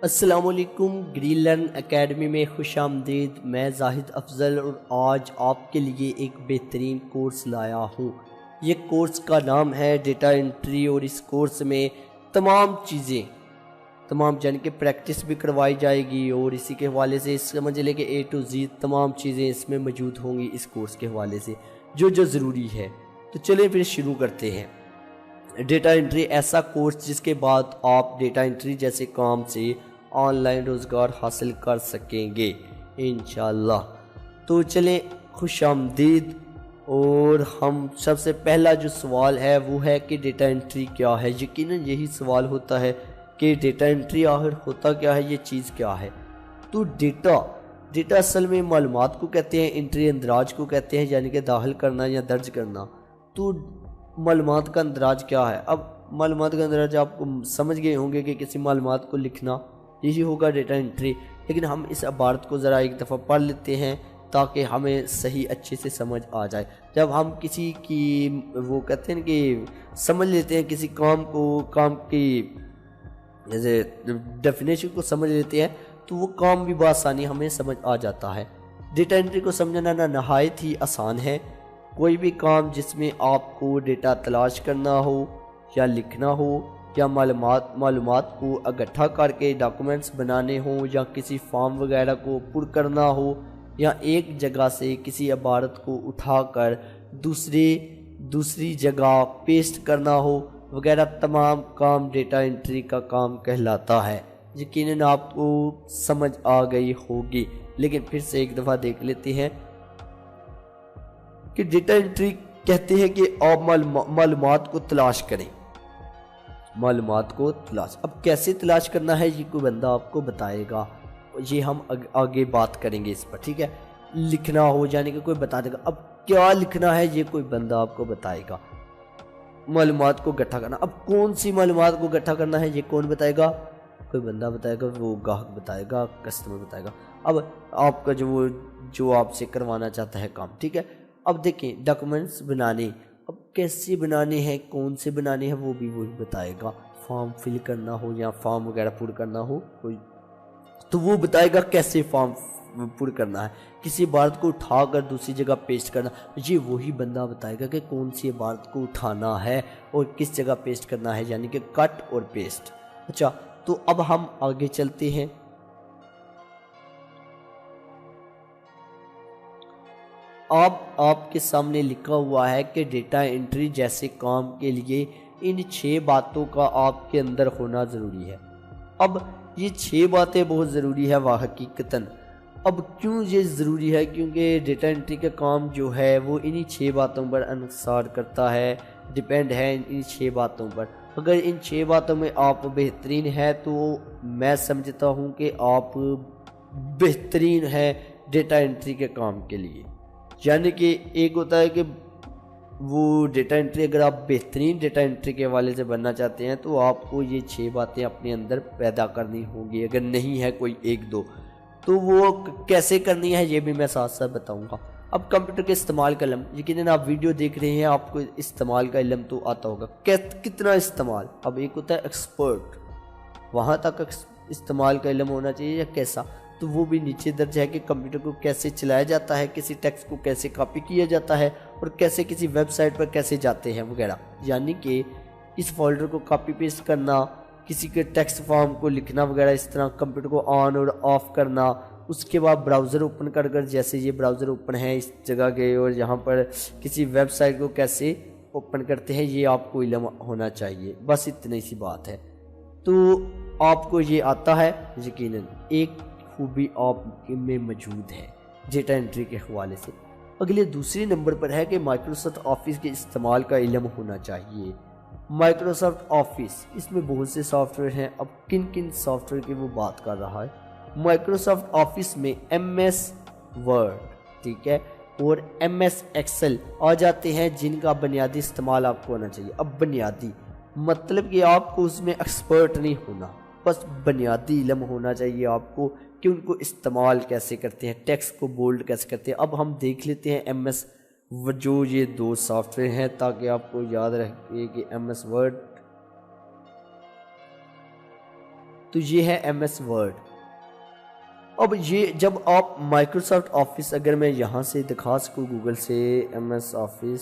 अस्सलामुअलैकुम ग्रीनलर्न एकेडमी में खुश आमदीद। मैं जाहिद अफजल और आज आपके लिए एक बेहतरीन कोर्स लाया हूँ। ये कोर्स का नाम है डेटा एंट्री और इस कोर्स में तमाम चीज़ें यानी कि प्रैक्टिस भी करवाई जाएगी और इसी के हवाले से समझ लें कि A to Z तमाम चीज़ें इसमें मौजूद होंगी इस कोर्स के हवाले से जो ज़रूरी है। तो चलिए फिर शुरू करते हैं। डेटा एंट्री ऐसा कोर्स जिसके बाद आप डेटा एंट्री जैसे काम से ऑनलाइन रोज़गार हासिल कर सकेंगे इंशाल्लाह। तो चलें खुश आमदीद। और हम सबसे पहला जो सवाल है वो है कि डेटा एंट्री क्या है। यकीनन यही सवाल होता है कि डेटा एंट्री आखिर होता क्या है, ये चीज़ क्या है। तो डेटा असल में मालूमात को कहते हैं, एंट्री अंदराज को कहते हैं यानी कि दाखिल करना या दर्ज करना। तो मालूमात का अंदराज क्या है। अब मालूमात का अंदराज आप समझ गए होंगे कि किसी मालूमात को लिखना, यही होगा डेटा एंट्री। लेकिन हम इस इबारत को ज़रा एक दफ़ा पढ़ लेते हैं ताकि हमें सही अच्छे से समझ आ जाए। जब हम किसी की वो कहते हैं कि समझ लेते हैं किसी काम की जैसे डेफिनेशन को समझ लेते हैं तो वो काम भी बआसानी हमें समझ आ जाता है। डेटा एंट्री को समझना ना नहायत ही आसान है। कोई भी काम जिसमें आपको डेटा तलाश करना हो या लिखना हो या मालूमात को इकट्ठा करके डॉक्यूमेंट्स बनाने हो या किसी फॉर्म वगैरह को पुर करना हो या एक जगह से किसी इबारत को उठाकर दूसरी जगह पेस्ट करना हो वगैरह तमाम काम डेटा एंट्री का काम कहलाता है। यकीनन आपको समझ आ गई होगी, लेकिन फिर से एक दफ़ा देख लेते हैं कि डेटा एंट्री कहते हैं कि आप मालूमात को तलाश करें। मालूमात को तलाश, अब कैसे तलाश करना है ये कोई बंदा आपको बताएगा, ये हम आगे बात करेंगे इस पर, ठीक है। लिखना हो यानी कि कोई बता देगा। अब क्या लिखना है ये कोई बंदा आपको बताएगा। मालूमात को इकट्ठा करना, अब कौन सी मालूमात को इकट्ठा करना है ये कौन बताएगा, कोई बंदा बताएगा, वो ग्राहक बताएगा, कस्टमर बताएगा। अब आपका जो आपसे करवाना चाहता है काम, ठीक है। अब देखें डॉक्यूमेंट्स बनाने, अब कैसे बनाने हैं, कौन से बनाने हैं वो भी वही बताएगा। फॉर्म फिल करना हो या फॉर्म वगैरह पुर करना हो कोई, तो वो बताएगा कैसे फॉर्म पुर करना है। किसी इबारत को उठाकर दूसरी जगह पेस्ट करना, ये वही बंदा बताएगा कि कौन सी इबारत को उठाना है और किस जगह पेस्ट करना है, यानी कि कट और पेस्ट। अच्छा, तो अब हम आगे चलते हैं। अब आपके सामने लिखा हुआ है कि डेटा एंट्री जैसे काम के लिए इन 6 बातों का आपके अंदर होना ज़रूरी है। अब ये 6 बातें बहुत ज़रूरी है हकीकतन। अब क्यों ये ज़रूरी है, क्योंकि डेटा एंट्री का काम जो है वो इन्हीं 6 बातों पर अनुसार करता है, डिपेंड है इन 6 बातों पर। अगर इन 6 बातों में आप बेहतरीन है तो मैं समझता हूँ कि आप बेहतरीन है डेटा एंट्री के काम के लिए। यानी कि एक होता है कि वो डेटा एंट्री, अगर आप बेहतरीन डेटा एंट्री के हवाले से बनना चाहते हैं तो आपको ये 6 बातें अपने अंदर पैदा करनी होंगी। अगर नहीं है कोई एक दो तो वो कैसे करनी है ये भी मैं साथ साथ बताऊंगा। अब कंप्यूटर के इस्तेमाल का इल्म, यकीनन आप वीडियो देख रहे हैं, आपको इस्तेमाल का इल्म तो आता होगा। कितना इस्तेमाल, अब एक होता है एक्सपर्ट, वहाँ तक इस्तेमाल का इल्म होना चाहिए या कैसा, तो वो भी नीचे दर्ज है कि कंप्यूटर को कैसे चलाया जाता है, किसी टेक्स्ट को कैसे कॉपी किया जाता है और कैसे किसी वेबसाइट पर कैसे जाते हैं वगैरह। यानी कि इस फोल्डर को कॉपी पेस्ट करना, किसी के टेक्स्ट फॉर्म को लिखना वगैरह, इस तरह कंप्यूटर को ऑन और ऑफ करना। उसके बाद ब्राउज़र ओपन कर जैसे ये ब्राउज़र ओपन है इस जगह के, और यहाँ पर किसी वेबसाइट को कैसे ओपन करते हैं ये आपको इल्म होना चाहिए। बस इतनी सी बात है। तो आपको ये आता है, यकीनन एक खूबी आप में मौजूद है डेटा एंट्री के हवाले से। अगले दूसरे नंबर पर है कि माइक्रोसॉफ्ट ऑफिस के इस्तेमाल का इल्म होना चाहिए। माइक्रोसॉफ्ट ऑफिस, इसमें बहुत से सॉफ्टवेयर हैं। अब किन किन सॉफ्टवेयर की वो बात कर रहा है। माइक्रोसॉफ्ट ऑफिस में MS वर्ड, ठीक है, और MS एक्सेल आ जाते हैं जिनका बुनियादी इस्तेमाल आपको होना चाहिए। अब बुनियादी मतलब कि आपको उसमें एक्सपर्ट नहीं होना, बस बुनियादी इल्म होना चाहिए आपको कि उनको इस्तेमाल कैसे करते हैं, टेक्स्ट को बोल्ड कैसे करते हैं। अब हम देख लेते हैं MS जो ये 2 सॉफ्टवेयर हैं ताकि आपको याद रहे कि MS वर्ड तो ये है MS वर्ड। अब ये जब आप माइक्रोसॉफ्ट ऑफिस, अगर मैं यहाँ से दिखा सकूँ गूगल से MS ऑफिस,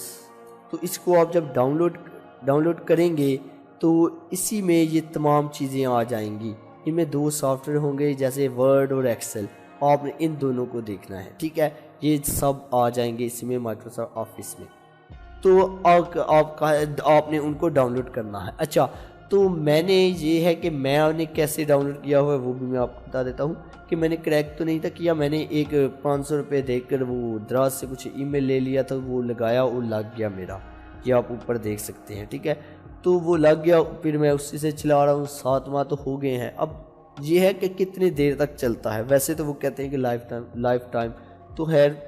तो इसको आप जब डाउनलोड करेंगे तो इसी में ये तमाम चीज़ें आ जाएंगी। इनमें 2 सॉफ्टवेयर होंगे जैसे वर्ड और एक्सेल, आपने इन दोनों को देखना है, ठीक है। ये सब आ जाएंगे इसमें माइक्रोसॉफ्ट ऑफिस में, तो आपने उनको डाउनलोड करना है। अच्छा, तो मैंने ये है कि मैंने कैसे डाउनलोड किया हुआ है वो भी मैं आपको बता देता हूँ कि मैंने क्रैक तो नहीं था किया, मैंने एक 500 रुपये देकर वो दराज से कुछ ईमेल ले लिया था, वो लगाया और लग गया मेरा, ये आप ऊपर देख सकते हैं, ठीक है। तो वो लग गया, फिर मैं उसी से चला रहा हूँ, 7 माह तो हो गए हैं। अब ये है कि कितनी देर तक चलता है, वैसे तो वो कहते हैं कि लाइफ टाइम, तो खैर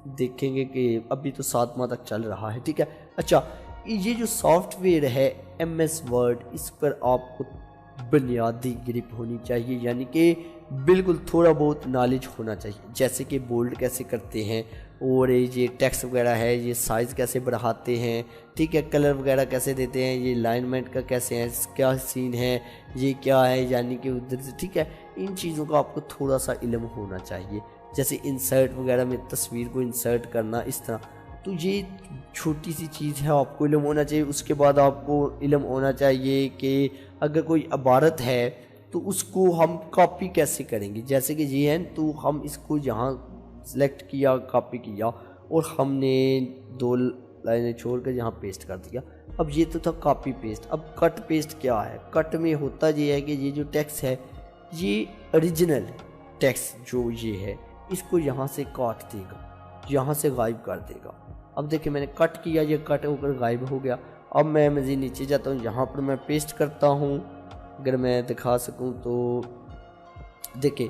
देखेंगे कि अभी तो 7 माह तक चल रहा है, ठीक है। अच्छा, ये जो सॉफ्टवेयर है MS वर्ड, इस पर आपको बुनियादी ग्रिप होनी चाहिए, यानी कि बिल्कुल थोड़ा बहुत नॉलेज होना चाहिए, जैसे कि बोल्ड कैसे करते हैं और ये टेक्स्ट वगैरह है, ये साइज़ कैसे बढ़ाते हैं, ठीक है, कलर वगैरह कैसे देते हैं, ये अलाइनमेंट का कैसे है, क्या सीन है, ये क्या है, यानी कि उधर से, ठीक है। इन चीज़ों का आपको थोड़ा सा इल्म होना चाहिए, जैसे इंसर्ट वगैरह में तस्वीर को इंसर्ट करना, इस तरह। तो ये छोटी सी चीज़ है, आपको इल्म होना चाहिए। उसके बाद आपको इल्म होना चाहिए कि अगर कोई इबारत है तो उसको हम कॉपी कैसे करेंगे, जैसे कि ये है, तो हम इसको यहाँ सेलेक्ट किया, कॉपी किया और हमने 2 लाइनें छोड़कर यहाँ पेस्ट कर दिया। अब ये तो था कॉपी पेस्ट। अब कट पेस्ट क्या है? कट में होता ये है कि ये जो टेक्स्ट है, ये ओरिजिनल टेक्स्ट जो ये है, इसको यहाँ से काट देगा, यहाँ से गायब कर देगा। अब देखिए मैंने कट किया, ये कट होकर गायब हो गया। अब मैं मज़ीद नीचे जाता हूँ, यहाँ पर मैं पेस्ट करता हूँ, अगर मैं दिखा सकूँ तो देखिए।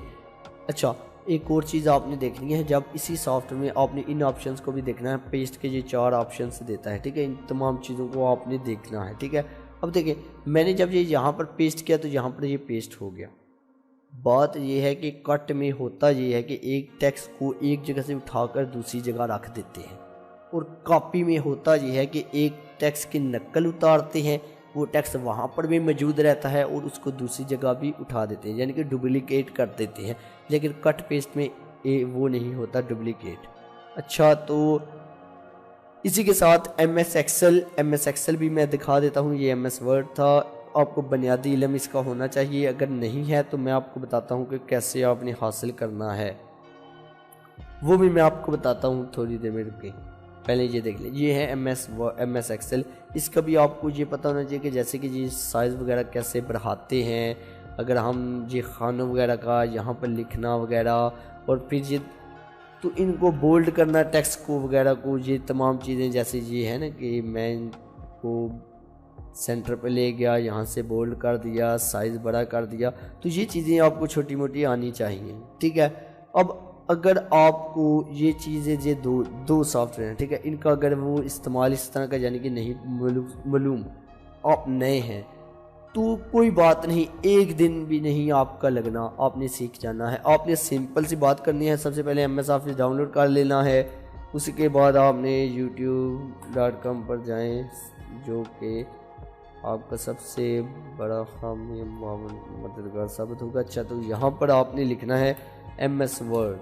अच्छा, एक और चीज़ आपने देखनी है, जब इसी सॉफ्टवेयर में आपने इन ऑप्शंस को भी देखना है। पेस्ट के ये 4 ऑप्शंस देता है, ठीक है, इन तमाम चीज़ों को आपने देखना है, ठीक है। अब देखिए मैंने जब ये यहाँ पर पेस्ट किया तो यहाँ पर ये पेस्ट हो गया। बात ये है कि कट में होता ये है कि एक टेक्स्ट को एक जगह से उठाकर दूसरी जगह रख देते हैं, और कॉपी में होता ये है कि एक टेक्स्ट की नकल उतारते हैं, वो टेक्स्ट वहाँ पर भी मौजूद रहता है और उसको दूसरी जगह भी उठा देते हैं, यानी कि डुप्लीकेट कर देते हैं। लेकिन कट पेस्ट में वो नहीं होता डुप्लीकेट। अच्छा, तो इसी के साथ MS एक्सेल भी मैं दिखा देता हूँ। ये MS वर्ड था, आपको बुनियादी इल्म इसका होना चाहिए। अगर नहीं है तो मैं आपको बताता हूँ कि कैसे आपने हासिल करना है, वो भी मैं आपको बताता हूँ थोड़ी देर में, रुके। पहले ये देख लें, ये है MS एक्सेल। इसका भी आपको ये पता होना चाहिए कि जैसे कि ये साइज़ वगैरह कैसे बढ़ाते हैं, अगर हम ये खानों वगैरह का यहाँ पर लिखना वगैरह, और फिर ये तो इनको बोल्ड करना, टेक्स्ट को वगैरह को, ये तमाम चीज़ें। जैसे ये है ना कि मैं इनको सेंटर पे ले गया, यहाँ से बोल्ड कर दिया, साइज़ बड़ा कर दिया, तो ये चीज़ें आपको छोटी मोटी आनी चाहिए, ठीक है। अब अगर आपको ये चीज़ें, ये दो सॉफ्टवेयर हैं, ठीक है, इनका अगर वो इस्तेमाल इस तरह का यानी कि नहीं मालूम, आप नए हैं, तो कोई बात नहीं, एक दिन भी नहीं आपका लगना, आपने सीख जाना है। आपने सिंपल सी बात करनी है, सबसे पहले MS ऑफिस डाउनलोड कर लेना है। उसके बाद आपने youtube.com पर जाएं, जो कि आपका सबसे बड़ा हामी मददगार साबित होगा। अच्छा, तो यहाँ पर आपने लिखना है MS वर्ड।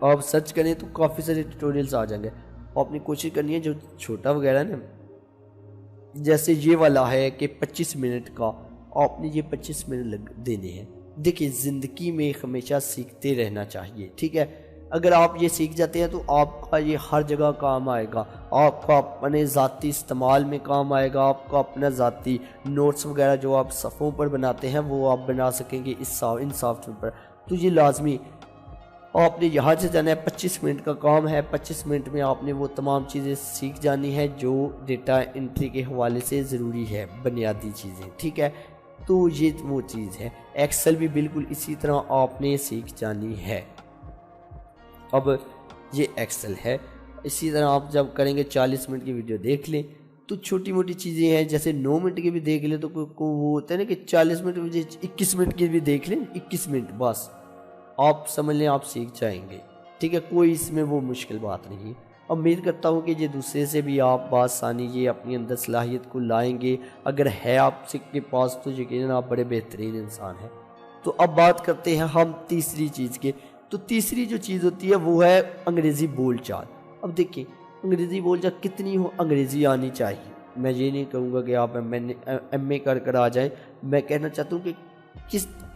आप सर्च करें तो काफ़ी सारे ट्यूटोरियल्स आ जाएंगे। आपने कोशिश करनी है जो छोटा वगैरह ना, जैसे ये वाला है कि 25 मिनट का, आपने ये 25 मिनट देने हैं। देखिए ज़िंदगी में हमेशा सीखते रहना चाहिए, ठीक है। अगर आप ये सीख जाते हैं तो आपका ये हर जगह काम आएगा, आपका अपने ज़ाती इस्तेमाल में काम आएगा, आपका अपना ज़ाती नोट्स वगैरह जो आप सफ़ों पर बनाते हैं वो आप बना सकेंगे इन सॉफ्टवेयर पर। तो ये लाजमी आपने यहाँ से जाना है, 25 मिनट का काम है। 25 मिनट में आपने वो तमाम चीज़ें सीख जानी है जो डेटा एंट्री के हवाले से ज़रूरी है, बुनियादी चीज़ें, ठीक है। तो ये वो चीज़ है। एक्सेल भी बिल्कुल इसी तरह आपने सीख जानी है। अब ये एक्सेल है, इसी तरह आप जब करेंगे 40 मिनट की वीडियो देख लें तो छोटी मोटी चीज़ें हैं, जैसे 9 मिनट की भी देख लें तो को वो होता है ना कि 40 मिनट 21 मिनट की भी देख लें, 21 मिनट बस आप समझ लें आप सीख जाएंगे, ठीक है। कोई इसमें वो मुश्किल बात नहीं है। उम्मीद करता हूँ कि ये दूसरे से भी आप बासानी ये अपनी अंदर सलाहियत को लाएंगे। अगर है आपसे के पास तो यकीनन आप बड़े बेहतरीन इंसान हैं। तो अब बात करते हैं हम तीसरी चीज़ के। तो तीसरी जो चीज़ होती है वो है अंग्रेज़ी बोलचाल। अब देखिए अंग्रेज़ी बोलचाल कितनी हो अंग्रेज़ी आनी चाहिए। मैं ये नहीं कहूँगा कि आप एम ए कर आ जाए, मैं कहना चाहता हूँ कि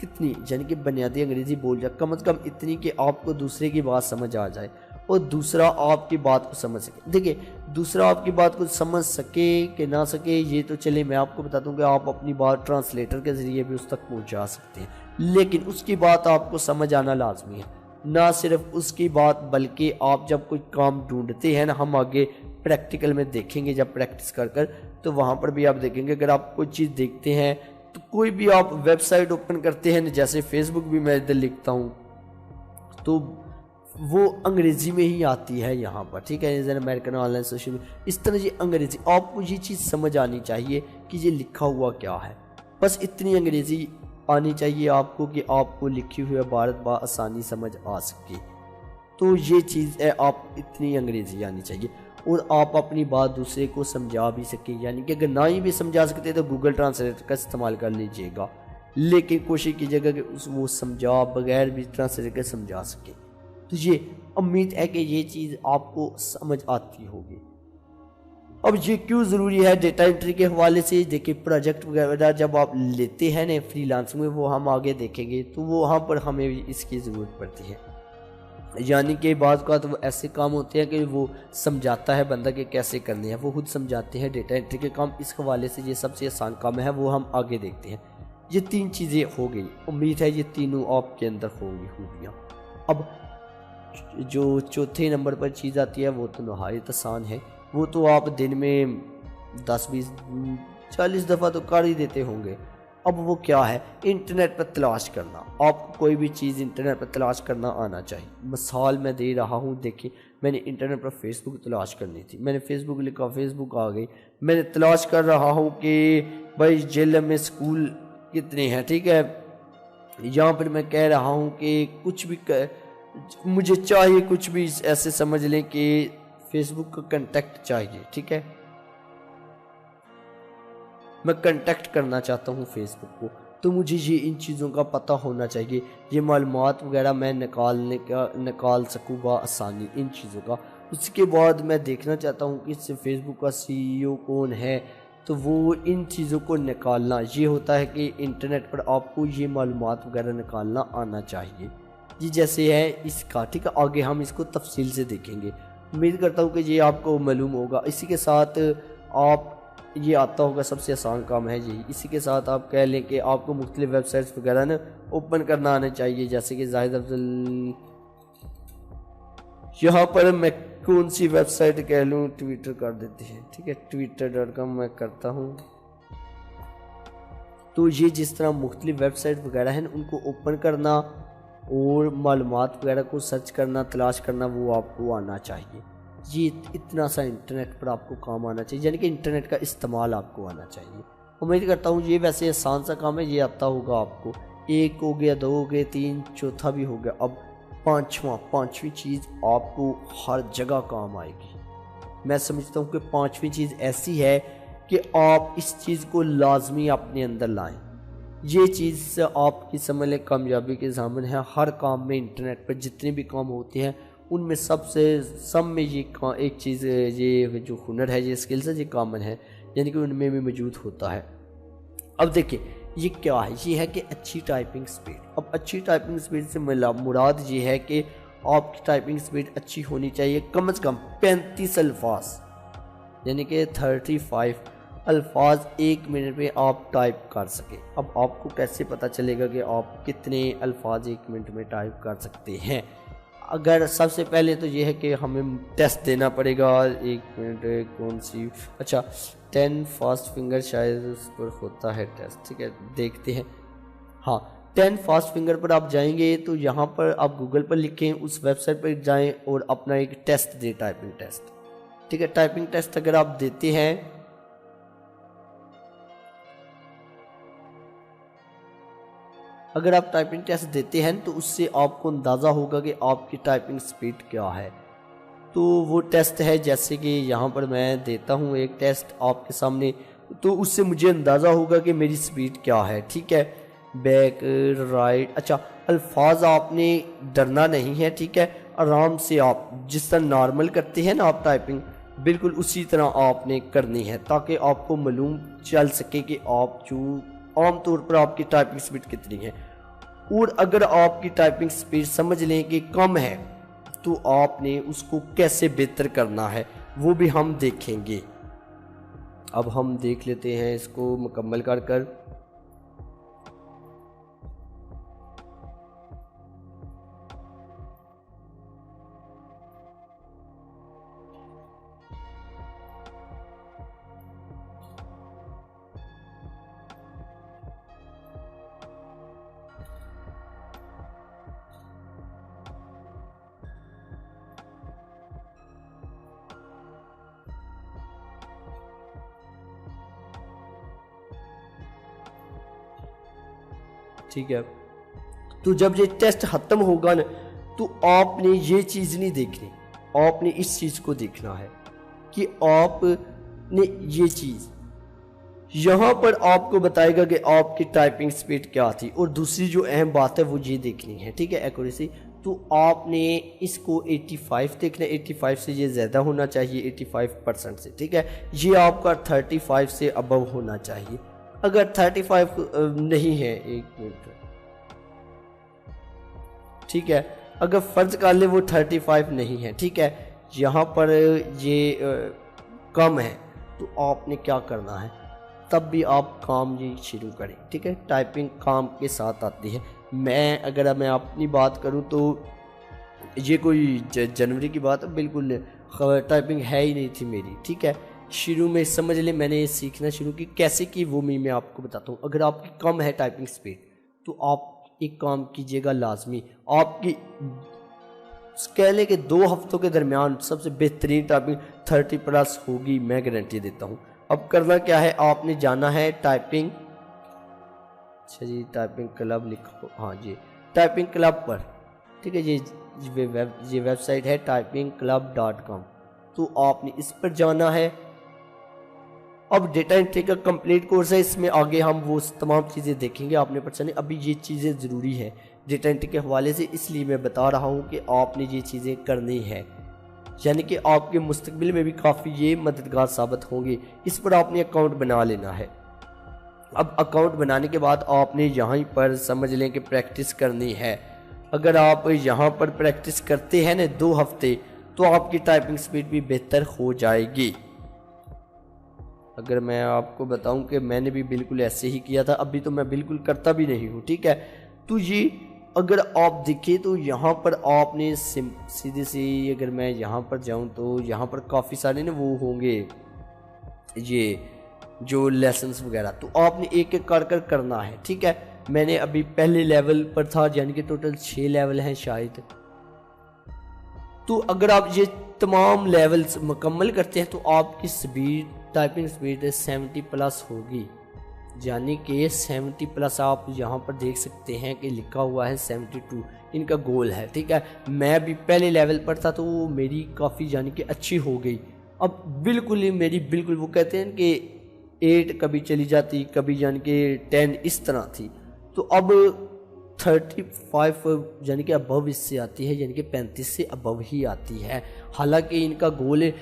कितनी यानी कि बुनियादी अंग्रेज़ी बोल जाए, कम से कम इतनी कि आपको दूसरे की बात समझ आ जाए और दूसरा आपकी बात को समझ सके। देखिए दूसरा आपकी बात को समझ सके कि ना सके ये तो चले मैं आपको बता दूं कि आप अपनी बात ट्रांसलेटर के ज़रिए भी उस तक पहुंचा सकते हैं, लेकिन उसकी बात आपको समझ आना लाजमी है। ना सिर्फ उसकी बात बल्कि आप जब कोई काम ढूंढते हैं ना, हम आगे प्रैक्टिकल में देखेंगे जब प्रैक्टिस कर तो वहाँ पर भी आप देखेंगे अगर आप कोई चीज़ देखते हैं तो कोई भी आप वेबसाइट ओपन करते हैं, जैसे फेसबुक भी मैं इधर लिखता हूँ तो वो अंग्रेज़ी में ही आती है यहाँ पर, ठीक है। जैसे अमेरिकन ऑनलाइन सोशल इस तरह ये अंग्रेज़ी, आपको ये चीज़ समझ आनी चाहिए कि ये लिखा हुआ क्या है। बस इतनी अंग्रेज़ी आनी चाहिए आपको कि आपको लिखी हुई भारत बा आसानी समझ आ सके। तो ये चीज़ है, आप इतनी अंग्रेज़ी आनी चाहिए और आप अपनी बात दूसरे को समझा भी सके। यानी कि अगर ना ही भी समझा सकते तो गूगल ट्रांसलेटर का इस्तेमाल कर लीजिएगा, लेकिन कोशिश कीजिएगा कि वो समझा बगैर भी ट्रांसलेटर के समझा सके। तो ये उम्मीद है कि ये चीज़ आपको समझ आती होगी। अब ये क्यों ज़रूरी है डेटा एंट्री के हवाले से, देखिए प्रोजेक्ट वगैरह जब आप लेते हैं ना फ्रीलांसिंग में, वो हम आगे देखेंगे, तो वो वहाँ पर हमें भी इसकी ज़रूरत पड़ती है। यानी कि बाज़ का तो वो ऐसे काम होते हैं कि वो समझाता है बंदा कि कैसे करने हैं, वो खुद समझाते हैं डेटा एंट्री के काम। इस हवाले से ये सबसे आसान काम है, वो हम आगे देखते हैं। ये 3 चीज़ें हो गई, उम्मीद है ये तीनों आपके अंदर होंगी खूबियाँ। अब जो चौथे नंबर पर चीज़ आती है वो तो नहायत आसान है, वो तो आप दिन में 10 20 40 दफ़ा तो कर ही देते होंगे। अब वो क्या है, इंटरनेट पर तलाश करना। आपको कोई भी चीज़ इंटरनेट पर तलाश करना आना चाहिए। मिसाल मैं दे रहा हूँ, देखिए मैंने इंटरनेट पर फेसबुक तलाश करनी थी, मैंने फेसबुक लिखा, फेसबुक आ गई। मैंने तलाश कर रहा हूँ कि भाई जेल में स्कूल कितने हैं, ठीक है। यहाँ पर मैं कह रहा हूँ कि कुछ भी मुझे चाहिए, कुछ भी ऐसे समझ लें कि फेसबुक का कांटेक्ट चाहिए, ठीक है। मैं कांटेक्ट करना चाहता हूँ फेसबुक को, तो मुझे ये इन चीज़ों का पता होना चाहिए। ये मालूमात वगैरह मैं निकाल सकूँगा आसानी इन चीज़ों का। उसके बाद मैं देखना चाहता हूँ कि इससे फेसबुक का सीईओ कौन है, तो वो इन चीज़ों को निकालना, ये होता है कि इंटरनेट पर आपको ये मालूमात वगैरह निकालना आना चाहिए। ये जैसे है इसका, ठीक है। आगे हम इसको तफसील से देखेंगे, उम्मीद करता हूँ कि ये आपको मालूम होगा। इसी के साथ आप ये आता होगा, सबसे आसान काम है यही। इसी के साथ आप कह लें कि आपको मुख्तलिफ वेबसाइट्स वगैरह ना ओपन करना आना चाहिए, जैसे कि जाहिद अफजल, यहाँ पर मैं कौन सी वेबसाइट कह लूँ, ट्विटर कर देते हैं, ठीक है। twitter.com मैं करता हूँ। तो ये जिस तरह मुख्तलिफ वेबसाइट वगैरह हैं उनको ओपन करना और मालूमात वगैरह को सर्च करना, तलाश करना, वो आपको आना चाहिए। ये इतना सा इंटरनेट पर आपको काम आना चाहिए, यानी कि इंटरनेट का इस्तेमाल आपको आना चाहिए। उम्मीद करता हूँ ये वैसे आसान सा काम है, ये आता होगा आपको। 1 हो गया, 2 हो गए, 3, चौथा भी हो गया। अब पांचवी चीज़ आपको हर जगह काम आएगी। मैं समझता हूँ कि पांचवी चीज़ ऐसी है कि आप इस चीज़ को लाजमी अपने अंदर लाएं। ये चीज़ आपकी समझ लें कामयाबी के ज़ामन है। हर काम में इंटरनेट पर जितने भी काम होते हैं उनमें सब में ये एक चीज़, ये जो हुनर है, ये स्किल्स है, ये कॉमन है, यानी कि उनमें भी मौजूद होता है। अब देखिए ये क्या है, ये है कि अच्छी टाइपिंग स्पीड। अब अच्छी टाइपिंग स्पीड से मुराद ये है कि आपकी टाइपिंग स्पीड अच्छी होनी चाहिए, कम से कम 35 अल्फाज, यानी कि 35 अल्फाज 1 मिनट में आप टाइप कर सकें। अब आपको कैसे पता चलेगा कि आप कितने अल्फाज 1 मिनट में टाइप कर सकते हैं? अगर सबसे पहले तो ये है कि हमें टेस्ट देना पड़ेगा। 1 मिनट कौन सी, अच्छा 10 फास्ट फिंगर शायद उस पर होता है टेस्ट, ठीक है, देखते हैं। हाँ 10 फास्ट फिंगर पर आप जाएंगे तो यहाँ पर आप गूगल पर लिखें, उस वेबसाइट पर जाएं और अपना एक टेस्ट दें, टाइपिंग टेस्ट, ठीक है। टाइपिंग टेस्ट अगर आप देते हैं, अगर आप टाइपिंग टेस्ट देते हैं तो उससे आपको अंदाज़ा होगा कि आपकी टाइपिंग स्पीड क्या है। तो वो टेस्ट है, जैसे कि यहाँ पर मैं देता हूँ एक टेस्ट आपके सामने, तो उससे मुझे अंदाज़ा होगा कि मेरी स्पीड क्या है। ठीक है, बैक राइट। अच्छा, अल्फाज आपने डरना नहीं है, ठीक है, आराम से आप जिस तरह नॉर्मल करते हैं ना आप टाइपिंग, बिल्कुल उसी तरह आपने करनी है, ताकि आपको मालूम चल सके कि आप जो आम तौर पर आपकी टाइपिंग स्पीड कितनी है। और अगर आपकी टाइपिंग स्पीड समझ लें कि कम है, तो आपने उसको कैसे बेहतर करना है वो भी हम देखेंगे। अब हम देख लेते हैं इसको मुकम्मल कर कर। ठीक है, तो जब ये टेस्ट ख़त्म होगा ना, तो आपने ये चीज़ नहीं देखनी, आपने इस चीज़ को देखना है कि आपने ये चीज़ यहाँ पर आपको बताएगा कि आपकी टाइपिंग स्पीड क्या थी। और दूसरी जो अहम बात है वो ये देखनी है, ठीक है, एक्यूरेसी। तो आपने इसको 85 देखना है, 85 से ये ज़्यादा होना चाहिए 85% से, ठीक है। ये आपका 35 से अबव होना चाहिए। अगर 35 नहीं है, एक मिनट, ठीक है, अगर फ़र्ज़ कर ले वो 35 नहीं है, ठीक है, यहाँ पर ये कम है, तो आपने क्या करना है, तब भी आप काम ये शुरू करें, ठीक है। टाइपिंग काम के साथ आती है। अगर मैं अपनी बात करूं तो ये कोई जनवरी की बात है, बिल्कुल टाइपिंग है ही नहीं थी मेरी, ठीक है। शुरू में समझ ले मैंने ये सीखना शुरू की, कैसे की वो मैं आपको बताता हूँ। अगर आपकी कम है टाइपिंग स्पीड, तो आप एक काम कीजिएगा, लाजमी आपकी स्केले के 2 हफ्तों के दरमियान सबसे बेहतरीन टाइपिंग 30+ होगी, मैं गारंटी देता हूँ। अब करना क्या है, आपने जाना है टाइपिंग, अच्छा जी, टाइपिंग क्लब लिखो, हाँ जी, टाइपिंग क्लब पर, ठीक है। ये वेबसाइट है typingclub.com, तो आपने इस पर जाना है। अब डेटा एंट्री का कंप्लीट कोर्स है, इसमें आगे हम वो तमाम चीज़ें देखेंगे, आपने पढ़ना। अभी ये चीज़ें ज़रूरी है डेटा एंट्री के हवाले से, इसलिए मैं बता रहा हूँ कि आपने ये चीज़ें करनी है, यानी कि आपके मुस्तकबिल में भी काफ़ी ये मददगार साबित होंगे। इस पर आपने अकाउंट बना लेना है। अब अकाउंट बनाने के बाद आपने यहाँ पर समझ लें कि प्रैक्टिस करनी है। अगर आप यहाँ पर प्रैक्टिस करते हैं ना 2 हफ्ते, तो आपकी टाइपिंग स्पीड भी बेहतर हो जाएगी। अगर मैं आपको बताऊं कि मैंने भी बिल्कुल ऐसे ही किया था, अभी तो मैं बिल्कुल करता भी नहीं हूँ, ठीक है। तो ये अगर आप देखें तो यहाँ पर आपने सीधे से, अगर मैं यहाँ पर जाऊँ तो यहाँ पर काफ़ी सारे ना वो होंगे ये जो लेसन्स वगैरह, तो आपने एक एक कर करना है, ठीक है। मैंने अभी पहले लेवल पर था, यानी कि टोटल 6 लेवल हैं शायद। तो अगर आप ये तमाम लेवल्स मुकम्मल करते हैं, तो आपकी स्पीड, टाइपिंग स्पीड 70+ होगी, यानी कि 70+। आप यहाँ पर देख सकते हैं कि लिखा हुआ है 72 इनका गोल है, ठीक है। मैं भी पहले लेवल पर था, तो वो मेरी काफ़ी यानी कि अच्छी हो गई। अब बिल्कुल ही मेरी बिल्कुल वो कहते हैं कि 8 कभी चली जाती, कभी यानी कि 10 इस तरह थी। तो अब 35 यानी कि अबव इससे आती है, यानी कि 35 से अबव ही आती है। हालांकि इनका गोल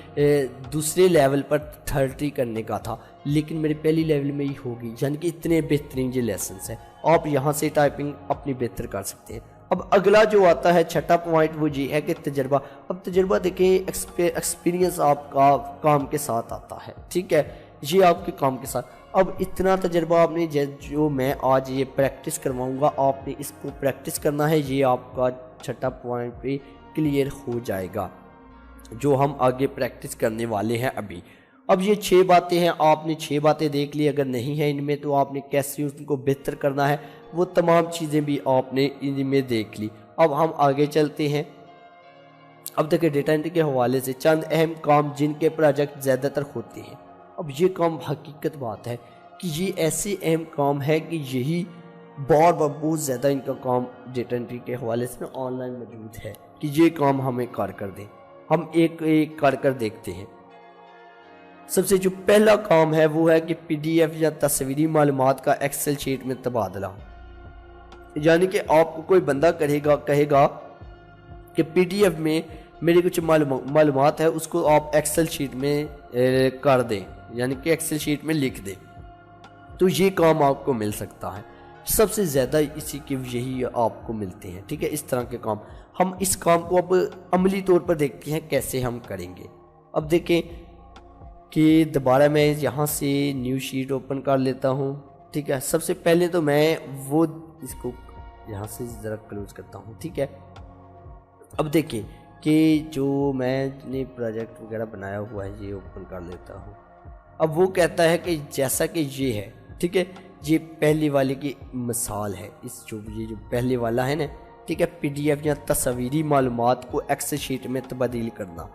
दूसरे लेवल पर 30 करने का था, लेकिन मेरे पहली लेवल में ही होगी, यानी कि इतने बेहतरीन ये लेसन्स हैं। आप यहाँ से टाइपिंग अपनी बेहतर कर सकते हैं। अब अगला जो आता है 6ठा पॉइंट, वो ये है कि तजर्बा। अब तजर्बा देखें, एक्सपीरियंस आपका काम के साथ आता है, ठीक है, ये आपके काम के साथ। अब इतना तजर्बा आपने जो मैं आज ये प्रैक्टिस करवाऊंगा, आपने इसको प्रैक्टिस करना है, ये आपका 6ठा पॉइंट पे क्लियर हो जाएगा, जो हम आगे प्रैक्टिस करने वाले हैं अभी। अब ये 6 बातें हैं, आपने 6 बातें देख ली। अगर नहीं है इनमें, तो आपने कैसे उनको बेहतर करना है, वो तमाम चीज़ें भी आपने इनमें देख ली। अब हम आगे चलते हैं। अब देखिए, डेटा एंट्री के हवाले से चंद अहम काम जिनके प्रोजेक्ट ज़्यादातर होते हैं। अब ये काम हकीकत बात है कि ये ऐसे अहम काम है कि यही बार बहुत ज़्यादा इनका काम डेटा एंट्री के हवाले से ऑनलाइन मौजूद है कि ये काम हमें कर दें। हम एक एक कर कर देखते हैं। सबसे जो पहला काम है वो है कि PDF या तस्वीरी मालूमात का एक्सेल शीट में तबादला। यानी कि आपको कोई बंदा कहेगा कि PDF में मेरी कुछ मालूमात है, उसको आप एक्सेल शीट में कर दें, यानी कि एक्सेल शीट में लिख दें, तो ये काम आपको मिल सकता है। सबसे ज़्यादा इसी के यही आपको मिलते हैं, ठीक है, इस तरह के काम। हम इस काम को अब अमली तौर पर देखते हैं कैसे हम करेंगे। अब देखें कि दोबारा मैं यहाँ से न्यू शीट ओपन कर लेता हूँ, ठीक है। सबसे पहले तो मैं वो इसको यहाँ से ज़रा क्लोज करता हूँ, ठीक है। अब देखिए कि जो मैंने प्रोजेक्ट वगैरह बनाया हुआ है ये ओपन कर लेता हूँ। अब वो कहता है कि जैसा कि ये है, ठीक है, ये पहले वाले की मिसाल है। ये जो पहले वाला है ना, ठीक है, PDF या तस्वीरी मालूमात को एक्सेल शीट में तब्दील करना।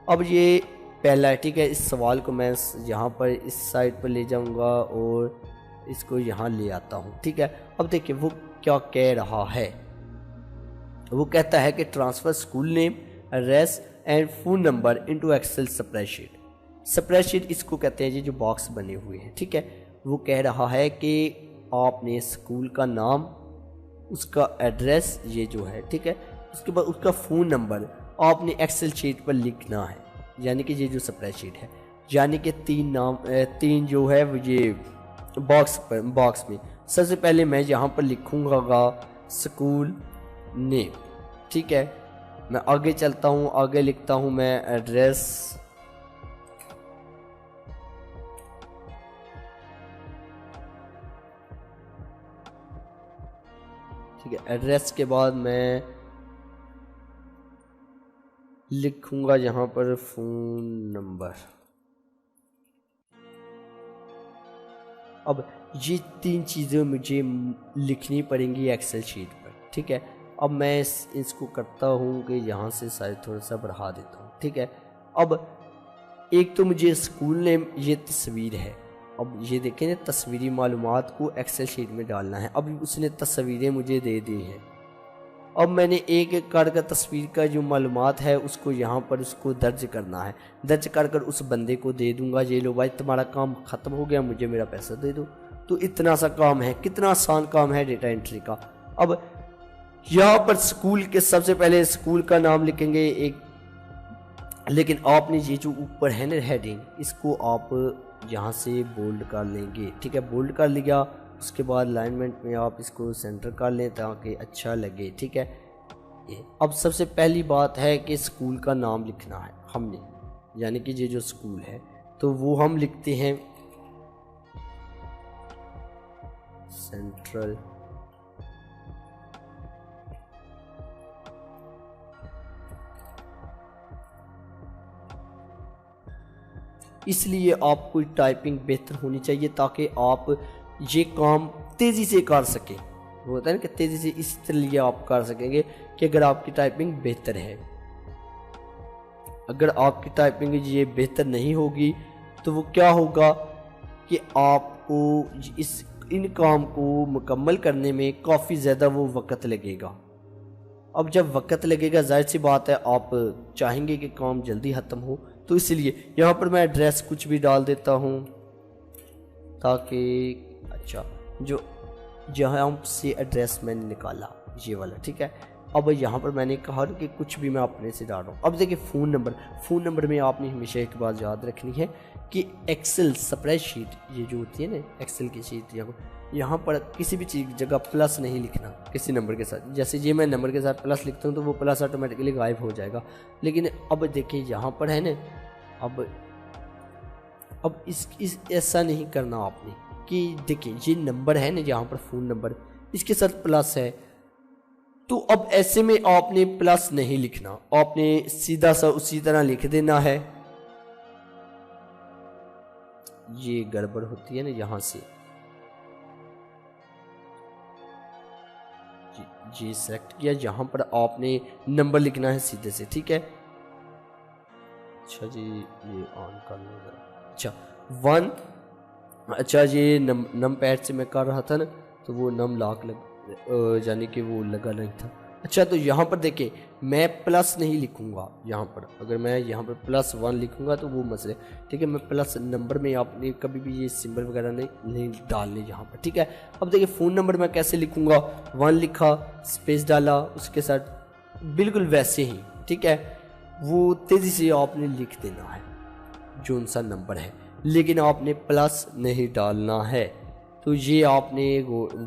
अब ये पहला है, ठीक है। इस सवाल को मैं यहाँ पर इस साइड पर ले जाऊँगा और इसको यहाँ ले आता हूँ, ठीक है। अब देखिए वो क्या कह रहा है। वो कहता है कि transfer school name, address and phone number into Excel spreadsheet. Spreadsheet इसको कहते हैं, ये जो बॉक्स बने हुए हैं, ठीक है। वो कह रहा है कि आपने स्कूल का नाम, उसका एड्रेस ये जो है, ठीक है, उसके बाद उसका फ़ोन नंबर आपने एक्सेल शीट पर लिखना है, यानी कि ये जो स्प्रेडशीट है, यानी कि तीन जो है ये बॉक्स में सबसे पहले मैं यहाँ पर लिखूँगा स्कूल नेम, ठीक है। मैं आगे चलता हूँ, आगे लिखता हूँ मैं एड्रेस, ठीक है। एड्रेस के बाद मैं लिखूंगा यहाँ पर फ़ोन नंबर। अब ये तीन चीज़ें मुझे लिखनी पड़ेंगी एक्सेल शीट पर, ठीक है। अब मैं इसको करता हूँ कि यहाँ से शायद थोड़ा सा बढ़ा देता हूँ, ठीक है। अब एक तो मुझे स्कूल नेम, ये तस्वीर है। अब ये देखें ना, तस्वीरी मालूमात को एक्सेल शीट में डालना है। अब उसने तस्वीरें मुझे दे दी हैं। अब मैंने एक एक कर तस्वीर का जो मालूमात है उसको यहाँ पर उसको दर्ज करना है। दर्ज कर उस बंदे को दे दूंगा, ये लो भाई तुम्हारा काम ख़त्म हो गया, मुझे मेरा पैसा दे दो। तो इतना सा काम है, कितना आसान काम है डेटा एंट्री का। अब यहाँ पर स्कूल के सबसे पहले स्कूल का नाम लिखेंगे एक, लेकिन आपने ये जो ऊपर है ना हेडिंग, इसको आप यहाँ से बोल्ड कर लेंगे, ठीक है। बोल्ड कर लिया, उसके बाद अलाइनमेंट में आप इसको सेंटर कर लें ताकि अच्छा लगे, ठीक है। अब सबसे पहली बात है कि स्कूल का नाम लिखना है हमने, यानी कि ये जो स्कूल है तो वो हम लिखते हैं सेंट्रल इसलिए आपको टाइपिंग बेहतर होनी चाहिए ताकि आप ये काम तेज़ी से कर सकें। वो होता है ना कि तेज़ी से इसलिए आप कर सकेंगे कि अगर आपकी टाइपिंग बेहतर है। अगर आपकी टाइपिंग ये बेहतर नहीं होगी तो वो क्या होगा कि आपको इन काम को मुकम्मल करने में काफ़ी ज़्यादा वो वक़्त लगेगा। अब जब वक़्त लगेगा जाहिर सी बात है आप चाहेंगे कि काम जल्दी ख़त्म हो, तो इसलिए यहाँ पर मैं एड्रेस कुछ भी डाल देता हूँ ताकि अच्छा जो जहाँ से एड्रेस मैंने निकाला ये वाला, ठीक है। अब यहाँ पर मैंने कहा कि कुछ भी मैं अपने से डाल रहा हूँ। अब देखिए फ़ोन नंबर में आपने हमेशा एक बात याद रखनी है कि एक्सेल स्प्रेडशीट ये जो होती है ना एक्सेल की शीट, यहाँ पर किसी भी चीज़ जगह प्लस नहीं लिखना किसी नंबर के साथ। जैसे ये मैं नंबर के साथ प्लस लिखता हूँ तो वो प्लस ऑटोमेटिकली गायब हो जाएगा। लेकिन अब देखिए यहाँ पर है ना, अब इस ऐसा नहीं करना आपने कि देखिए ये नंबर है ना यहाँ पर फ़ोन नंबर, इसके साथ प्लस है, तो अब ऐसे में आपने प्लस नहीं लिखना, आपने सीधा सा उसी तरह लिख देना है। ये गड़बड़ होती है ना यहाँ से, ये सेलेक्ट किया, यहाँ पर आपने नंबर लिखना है सीधे से, ठीक है। अच्छा जी ये ऑन कर लो जरा। अच्छा 1, अच्छा ये नम पैड से मैं कर रहा था ना तो वो नम लॉक लग यानी कि वो लगा नहीं था, अच्छा, तो यहाँ पर देखिए मैं प्लस नहीं लिखूंगा, यहाँ पर अगर मैं यहाँ पर +1 लिखूंगा तो वो मसले, ठीक है। मैं प्लस नंबर में आपने कभी भी ये सिंबल वगैरह नहीं डालने यहाँ पर, ठीक है। अब देखिए फ़ोन नंबर मैं कैसे लिखूंगा, 1 लिखा, स्पेस डाला, उसके साथ बिल्कुल वैसे ही, ठीक है। वो तेज़ी से आपने लिख देना है जो उनसा नंबर है, लेकिन आपने प्लस नहीं डालना है। तो ये आपने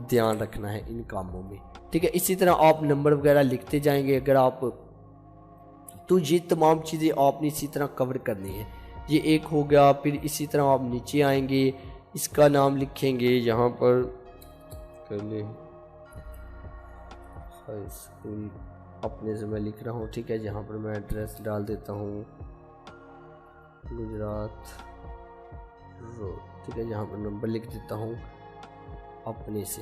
ध्यान रखना है इन कामों में, ठीक है। इसी तरह आप नंबर वगैरह लिखते जाएंगे अगर आप, तो ये तमाम चीज़ें आपने इसी तरह कवर करनी है। ये एक हो गया। फिर इसी तरह आप नीचे आएंगे, इसका नाम लिखेंगे यहाँ पर कर ले हाई स्कूल, अपने से मैं लिख रहा हूँ, ठीक है। यहाँ पर मैं एड्रेस डाल देता हूँ गुजरात रोड, ठीक है। यहाँ पर नंबर लिख देता हूँ अपने से,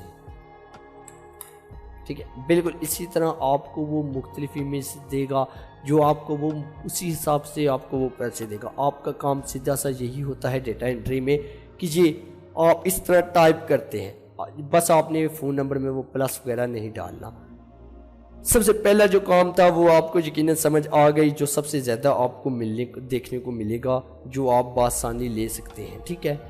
ठीक है। बिल्कुल इसी तरह आपको वो मुख्तलिफ इमेज देगा जो आपको वो उसी हिसाब से आपको वो पैसे देगा। आपका काम सीधा सा यही होता है डेटा एंट्री में कि ये आप इस तरह टाइप करते हैं, बस आपने फ़ोन नंबर में वो प्लस वगैरह नहीं डालना। सबसे पहला जो काम था वो आपको यकीनन समझ आ गई, जो सबसे ज़्यादा आपको देखने को मिलेगा, जो आप बासानी ले सकते हैं, ठीक है।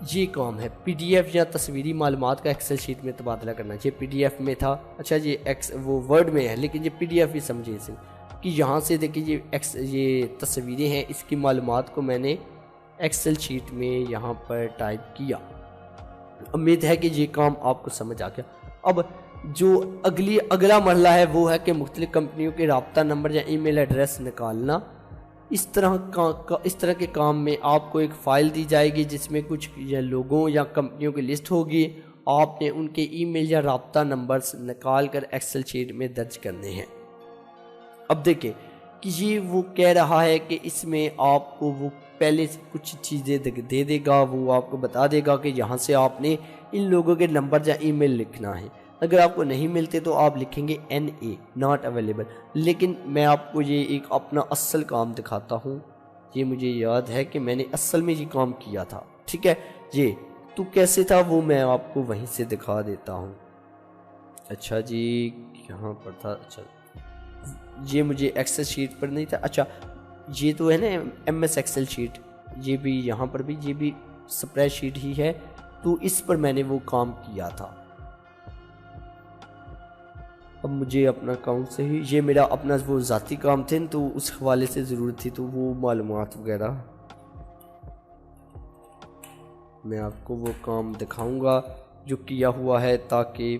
ये काम है PDF या तस्वीरी मालूमात का एक्सेल शीट में तबादला करना। ये PDF में था, अच्छा ये वो वर्ड में है, लेकिन ये PDF भी समझिए इसे कि यहाँ से देखिए ये तस्वीरें हैं, इसकी मालूमात को मैंने एक्सेल शीट में यहाँ पर टाइप किया। उम्मीद है कि ये काम आपको समझ आ गया। अब जो अगला मरला है वो है कि मुख्तलिफ कंपनियों के राब्ता नंबर या ईमेल एड्रेस निकालना। इस तरह के काम में आपको एक फ़ाइल दी जाएगी जिसमें कुछ या लोगों या कंपनियों की लिस्ट होगी। आपने उनके ईमेल या राब्ता नंबर्स निकाल कर एक्सेल शीट में दर्ज करने हैं। अब देखिए कि ये वो कह रहा है कि इसमें आपको वो पहले से कुछ चीज़ें दे देगा, वो आपको बता देगा कि यहाँ से आपने इन लोगों के नंबर या ईमेल लिखना है। अगर आपको नहीं मिलते तो आप लिखेंगे NA नॉट अवेलेबल। लेकिन मैं आपको ये एक अपना असल काम दिखाता हूँ, ये मुझे याद है कि मैंने असल में ये काम किया था, ठीक है। ये तो कैसे था वो मैं आपको वहीं से दिखा देता हूँ। अच्छा जी, यहाँ पर था, अच्छा ये मुझे एक्सेल शीट पर नहीं था, अच्छा ये तो है ना MS एक्सेल शीट, ये भी यहाँ पर भी ये भी स्प्रेडशीट ही है, तो इस पर मैंने वो काम किया था। अब मुझे अपना अकाउंट से ही, ये मेरा अपना वो ज़ाती काम थे तो उस हवाले से ज़रूरत थी, तो वो मालूमात वगैरह मैं आपको वो काम दिखाऊंगा जो किया हुआ है, ताकि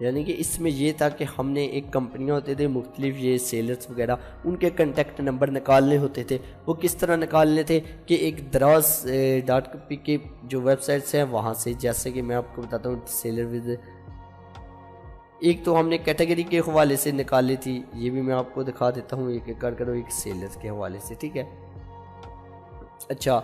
यानी कि इसमें ये था कि हमने एक कंपनियां होते थे मुख्तलिफ, ये सेलर्स वगैरह, उनके कंटेक्ट नंबर निकालने होते थे। वो किस तरह निकालने थे कि एक दराज.p के जो वेबसाइट्स हैं वहाँ से, जैसे कि मैं आपको बताता हूँ सेलर विद, एक तो हमने कैटेगरी के हवाले से निकाली थी, ये भी मैं आपको दिखा देता हूँ एक एक कर करो, एक सेलर्स के हवाले से, ठीक है। अच्छा,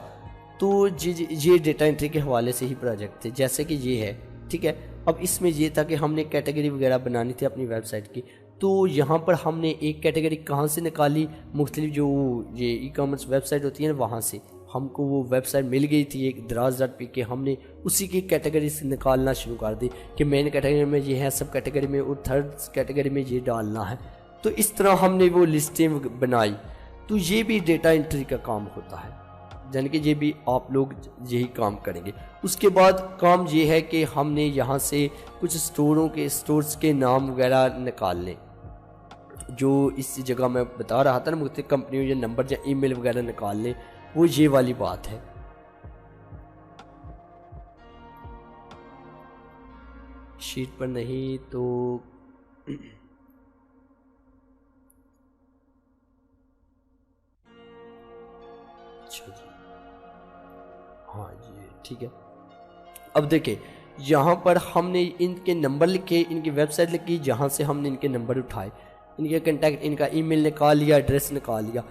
तो ये डेटा एंट्री के हवाले से ही प्रोजेक्ट थे, जैसे कि ये है, ठीक है। अब इसमें ये था कि हमने कैटेगरी वगैरह बनानी थी अपनी वेबसाइट की, तो यहाँ पर हमने एक कैटेगरी कहाँ से निकाली, मुख्तलिफ जो ये ई-कॉमर्स वेबसाइट होती है ना वहाँ से हमको वो वेबसाइट मिल गई थी एक दराज.p के, हमने उसी की कैटेगरी से निकालना शुरू कर दी कि मेन कैटेगरी में ये है, सब कैटेगरी में, और थर्ड कैटेगरी में ये डालना है। तो इस तरह हमने वो लिस्टें बनाई। तो ये भी डेटा एंट्री का काम होता है, यानी कि ये भी आप लोग यही काम करेंगे। उसके बाद काम ये है कि हमने यहाँ से कुछ स्टोर्स के नाम वगैरह निकाल लें, जो इस जगह मैं बता रहा था ना, मुख्तलिफ कंपनियों या नंबर या ईमेल वगैरह निकाल लें, वो ये वाली बात है। शीट पर नहीं तो अच्छा जी, हाँ जी ठीक है। अब देखिए यहाँ पर हमने इनके नंबर लिखे, इनकी वेबसाइट लिखी, जहाँ से हमने इनके नंबर उठाए, इनके कांटेक्ट, इनका ईमेल निकाल लिया, एड्रेस निकाल लिया।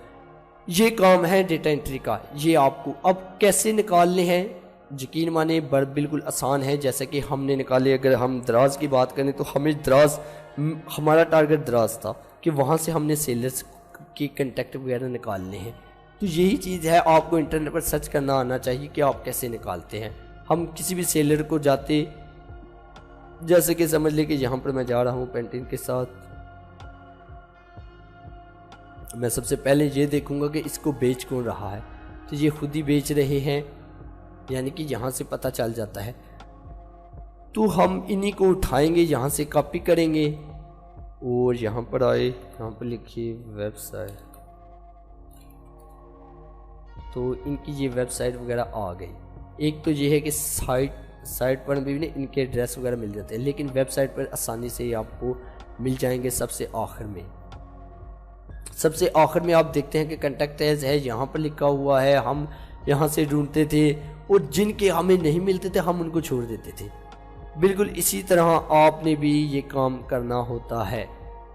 ये काम है डेटा एंट्री का। ये आपको अब कैसे निकालने हैं, यकीन माने बिल्कुल आसान है। जैसे कि हमने निकाले, अगर हम दराज की बात करें तो हमें दराज, हमारा टारगेट दराज था कि वहाँ से हमने सेलर्स के कांटेक्ट वगैरह निकालने हैं। तो यही चीज़ है, आपको इंटरनेट पर सर्च करना आना चाहिए कि आप कैसे निकालते हैं। हम किसी भी सेलर को जाते, जैसे कि समझ ले कि यहाँ पर मैं जा रहा हूँ पेंटिंग के साथ, मैं सबसे पहले ये देखूंगा कि इसको बेच कौन रहा है, तो ये खुद ही बेच रहे हैं, यानी कि यहाँ से पता चल जाता है। तो हम इन्हीं को उठाएंगे, यहाँ से कॉपी करेंगे और यहाँ पर आए, यहाँ पर लिखिए वेबसाइट, तो इनकी ये वेबसाइट वगैरह आ गई। एक तो ये है कि साइट पर भी इनके एड्रेस वगैरह मिल जाते हैं, लेकिन वेबसाइट पर आसानी से ही आपको मिल जाएंगे। सबसे आखिर में आप देखते हैं कि कॉन्टैक्ट एज है, यहाँ पर लिखा हुआ है। हम यहाँ से ढूंढते थे और जिनके हमें नहीं मिलते थे हम उनको छोड़ देते थे। बिल्कुल इसी तरह आपने भी ये काम करना होता है।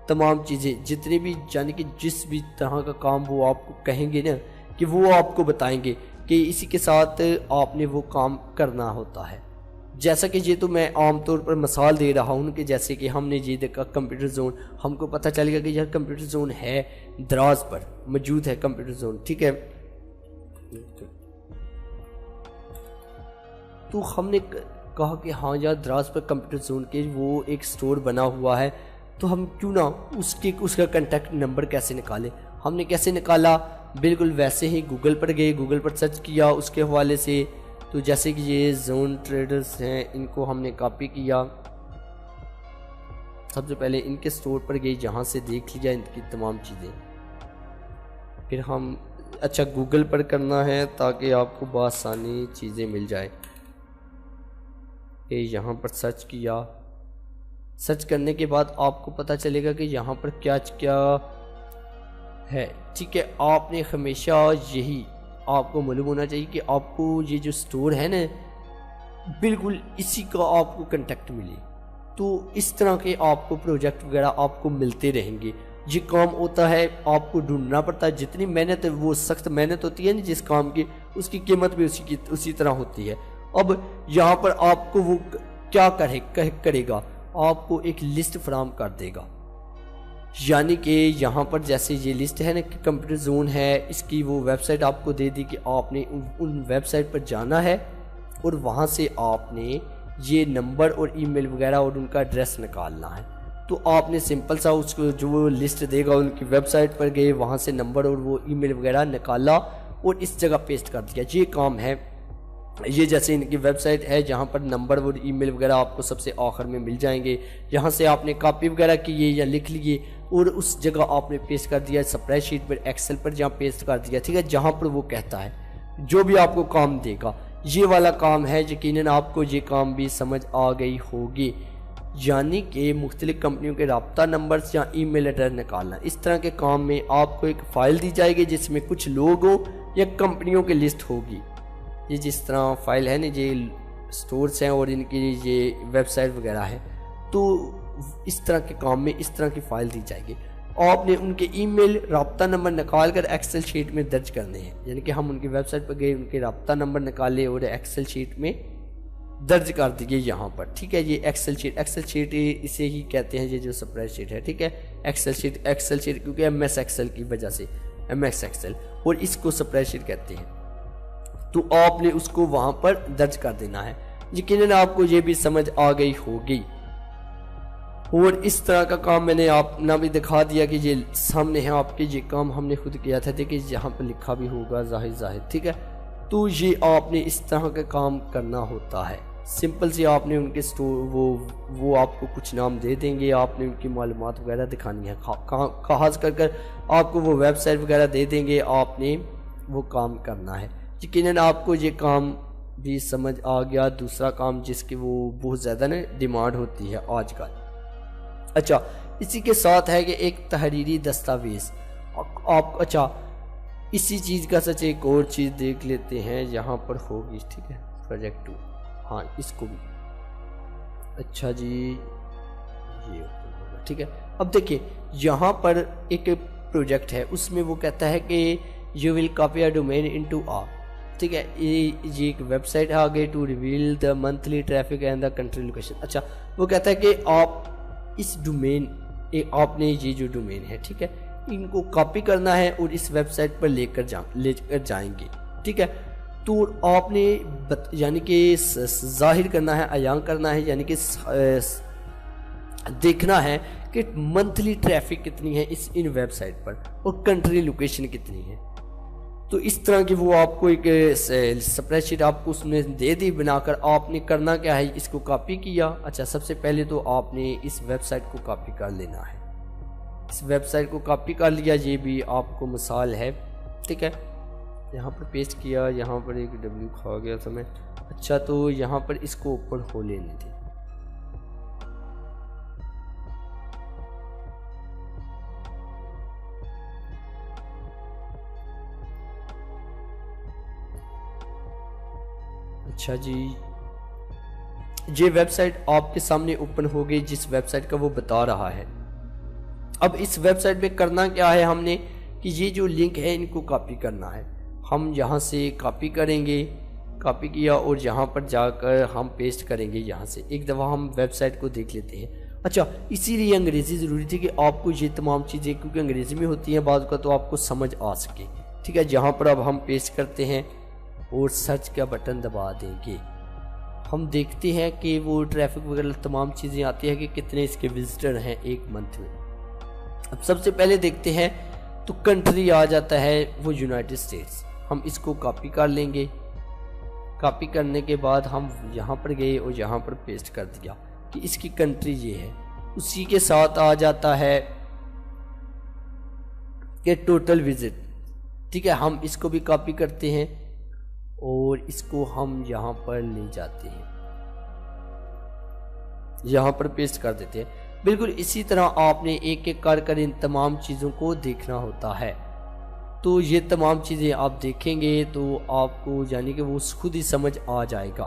तमाम चीज़ें जितने भी, यानी कि जिस भी तरह का काम वो आपको कहेंगे ना, कि वो आपको बताएंगे कि इसी के साथ आपने वो काम करना होता है। जैसा कि ये तो मैं आमतौर पर मिसाल दे रहा हूँ कि जैसे कि हमने ये देखा कंप्यूटर जोन, हमको पता चलेगा कि यह कंप्यूटर जोन है, दराज पर मौजूद है कंप्यूटर जोन, ठीक है। तो हमने कहा कि हाँ यार दराज पर कंप्यूटर जोन के वो एक स्टोर बना हुआ है, तो हम क्यों ना उसका कॉन्टैक्ट नंबर कैसे निकालें। हमने कैसे निकाला, बिल्कुल वैसे ही गूगल पर गए, गूगल पर सर्च किया उसके हवाले से। तो जैसे कि ये जोन ट्रेडर्स हैं, इनको हमने कॉपी किया। सबसे पहले इनके स्टोर पर गए, जहाँ से देख लिया इनकी तमाम चीज़ें। फिर हम गूगल पर करना है ताकि आपको बआसानी चीज़ें मिल जाए। ये यहाँ पर सर्च किया, सर्च करने के बाद आपको पता चलेगा कि यहाँ पर क्या क्या है, ठीक है। आपने हमेशा यही आपको मालूम होना चाहिए कि आपको ये जो स्टोर है ना, बिल्कुल इसी का आपको कांटेक्ट मिले। तो इस तरह के आपको प्रोजेक्ट वगैरह आपको मिलते रहेंगे। ये काम होता है, आपको ढूंढना पड़ता है। जितनी मेहनत है, वो सख्त मेहनत होती है ना जिस काम की, उसकी कीमत भी उसी तरह होती है। अब यहाँ पर आपको वो क्या करेगा, आपको एक लिस्ट फराहम कर देगा। यानी कि यहाँ पर जैसे ये लिस्ट है ना कि कंप्यूटर जोन है, इसकी वो वेबसाइट आपको दे दी कि आपने उन वेबसाइट पर जाना है और वहाँ से आपने ये नंबर और ईमेल वगैरह और उनका एड्रेस निकालना है। तो आपने सिंपल सा उसको जो वो लिस्ट देगा उनकी वेबसाइट पर गए, वहाँ से नंबर और वो ईमेल वगैरह निकाला और इस जगह पेस्ट कर दिया। ये काम है। ये जैसे इनकी वेबसाइट है जहाँ पर नंबर और ईमेल वगैरह आपको सबसे आखिर में मिल जाएंगे। यहाँ से आपने कॉपी वगैरह किए या लिख लिए और उस जगह आपने पेस्ट कर दिया, स्प्रेडशीट पर, एक्सेल पर जहाँ पेस्ट कर दिया, ठीक है। जहाँ पर वो कहता है जो भी आपको काम देगा, ये वाला काम है। यकीनन आपको ये काम भी समझ आ गई होगी, यानी कि मुख्तलिफ कंपनियों के राब्ता नंबर्स या ईमेल एड्रेस निकालना। इस तरह के काम में आपको एक फ़ाइल दी जाएगी जिसमें कुछ लोग हो या कंपनियों की लिस्ट होगी। ये जिस तरह फाइल है ना, ये स्टोर्स हैं और इनकी ये वेबसाइट वगैरह है। तो इस तरह के काम में इस तरह की फ़ाइल दी जाएगी। आपने उनके ईमेल, राब्ता नंबर निकाल कर एक्सेल शीट में दर्ज करने हैं। यानी कि हम उनकी वेबसाइट पर गए, उनके राब्ता नंबर निकाले और एक्सेल शीट में दर्ज कर दिए यहाँ पर, ठीक है। ये एक्सेल शीट इसे ही कहते हैं, ये जो स्प्रेडशीट है, ठीक है। एक्सेल शीट क्योंकि MS एक्सेल की वजह से MS एक्सेल, और इसको स्प्रेडशीट कहते हैं। तो आपने उसको वहाँ पर दर्ज कर देना है। यकीनन आपको ये भी समझ आ गई होगी। और इस तरह का काम मैंने अपना भी दिखा दिया कि ये सामने है आपके। ये काम हमने खुद किया था, देखिए यहाँ पर लिखा भी होगा जाहिर, ठीक है। तो ये आपने इस तरह का काम करना होता है। सिंपल से आपने उनके स्टोर वो आपको कुछ नाम दे देंगे, आपने उनकी मालूमात वगैरह दिखानी है, खास कर आपको वो वेबसाइट वगैरह दे देंगे, आपने वो काम करना है। यकीनन आपको ये काम भी समझ आ गया। दूसरा काम जिसकी वो बहुत ज़्यादा ना डिमांड होती है आजकल। अच्छा, इसी के साथ है कि एक तहरीरी दस्तावेज़ आप, इसी चीज़ का सच एक और चीज़ देख लेते हैं यहाँ पर होगी, ठीक है। प्रोजेक्ट 2, हाँ इसको भी, अच्छा जी ये होगा, ठीक है। अब देखिए यहाँ पर एक प्रोजेक्ट है, उसमें वो कहता है कि you will copy a domain into आ, ठीक है। ये एक वेबसाइट आ गई to reveal the monthly traffic and the country location. अच्छा, वो कहता है कि आप इस डोमेन, आपने ये जो डोमेन है, ठीक है, इनको कॉपी करना है और इस वेबसाइट पर लेकर जाएंगे। ठीक है, तो आपने यानी कि जाहिर करना है, अयान करना है, यानी कि देखना है कि मंथली ट्रैफिक कितनी है इन वेबसाइट पर और कंट्री लोकेशन कितनी है। तो इस तरह की वो आपको एक स्प्रेडशीट आपको उसमें दे दी बनाकर। आपने करना क्या है, इसको कॉपी किया। अच्छा, सबसे पहले तो आपने इस वेबसाइट को कॉपी कर लेना है। इस वेबसाइट को कॉपी कर लिया, ये भी आपको मिसाल है। ठीक है, यहाँ पर पेस्ट किया, यहाँ पर एक W खा गया था मैं। अच्छा, तो यहाँ पर इसको ओपन हो लेने दी। अच्छा जी, ये वेबसाइट आपके सामने ओपन हो गई जिस वेबसाइट का वो बता रहा है। अब इस वेबसाइट पे करना क्या है हमने कि ये जो लिंक है इनको कॉपी करना है। हम यहाँ से कॉपी करेंगे, कॉपी किया और यहाँ पर जाकर हम पेस्ट करेंगे। यहाँ से एक दफ़ा हम वेबसाइट को देख लेते हैं। अच्छा, इसीलिए अंग्रेज़ी ज़रूरी थी कि आपको ये तमाम चीज़ें, क्योंकि अंग्रेज़ी में होती हैं बाद का, तो आपको समझ आ सके। ठीक है, जहाँ पर अब हम पेस्ट करते हैं और सर्च का बटन दबा देंगे। हम देखते हैं कि वो ट्रैफिक वगैरह तमाम चीज़ें आती है कि कितने इसके विजिटर हैं एक मंथ में। अब सबसे पहले देखते हैं तो कंट्री आ जाता है वो यूनाइटेड स्टेट्स। हम इसको कॉपी कर लेंगे। कॉपी करने के बाद हम यहाँ पर गए और यहाँ पर पेस्ट कर दिया कि इसकी कंट्री ये है। उसी के साथ आ जाता है कि टोटल विजिट। ठीक है, हम इसको भी कॉपी करते हैं और इसको हम यहाँ पर ले जाते हैं, यहाँ पर पेस्ट कर देते हैं। बिल्कुल इसी तरह आपने एक एक कर इन तमाम चीज़ों को देखना होता है। तो ये तमाम चीज़ें आप देखेंगे तो आपको यानी कि वो खुद ही समझ आ जाएगा।